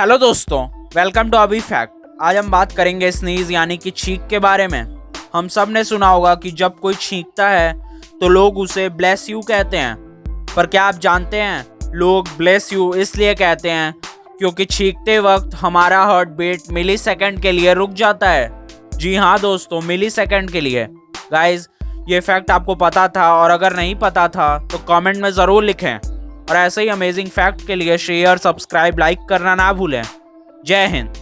Hello दोस्तों, welcome to अभी fact. आज हम बात करेंगे स्नीज यानी कि छींक के बारे में। हम सब ने सुना होगा कि जब कोई छींकता है तो लोग उसे ब्लेस यू कहते हैं। पर क्या आप जानते हैं लोग ब्लेस यू इसलिए कहते हैं क्योंकि छींकते वक्त हमारा हार्ट बीट मिली सेकेंड के लिए रुक जाता है। जी हाँ दोस्तों, मिली सेकेंड के लिए। गाइज, ये फैक्ट आपको पता था? और अगर नहीं पता था तो कमेंट में ज़रूर लिखें। और ऐसे ही अमेजिंग फैक्ट के लिए शेयर, सब्सक्राइब, लाइक करना ना भूलें। जय हिंद।